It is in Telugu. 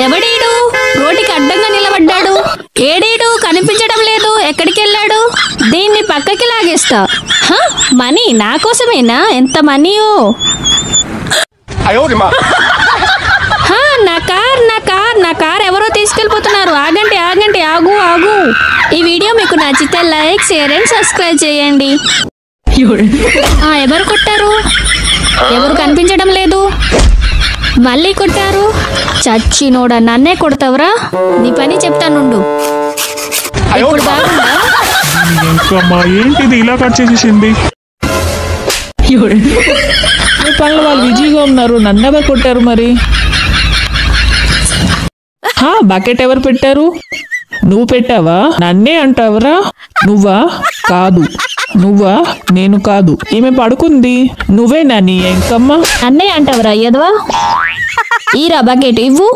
ఎవడీడు రోడ్డుకి అడ్డంగా నిలబడ్డాడు? ఏడీడు కనిపించడం లేదు, ఎక్కడికి వెళ్ళాడు? దీన్ని పక్కకి లాగేస్తా. మనీ నా కోసమేనా? ఎంత మనీయో! నా కార్ ఎవరో తీసుకెళ్ళిపోతున్నారు. ఆగండి ఆగండి, ఆగు ఆగు. ఈ వీడియో మీకు నచ్చితే లైక్, షేర్ అండ్ సబ్స్క్రైబ్ చేయండి. ఎవరు కొట్టారు? ఎవరు కనిపించడం లేదు. మళ్ళీ కొట్టారు. చచ్చినోడా, నన్నే కొడతావురా? నీ పని చెప్తానుండు. ఇప్పుడు బాగుందా? ఏంటిది ఇలా కట్ చేసేసింది? పనులు వాళ్ళు బిజీగా ఉన్నారు, నన్ను ఎవరు కొట్టారు మరి? బకెట్ ఎవరు పెట్టారు? నువ్వు పెట్టావా? నన్నే అంటావరా? నువ్వా? కాదు. నువ్వా? నేను కాదు. ఈమె పడుకుంది. నువ్వేనా నీ ఎంకమ్మ? నన్నే అంటావరా? ఎదవా, ఈరా బకెట్ ఇవ్వు.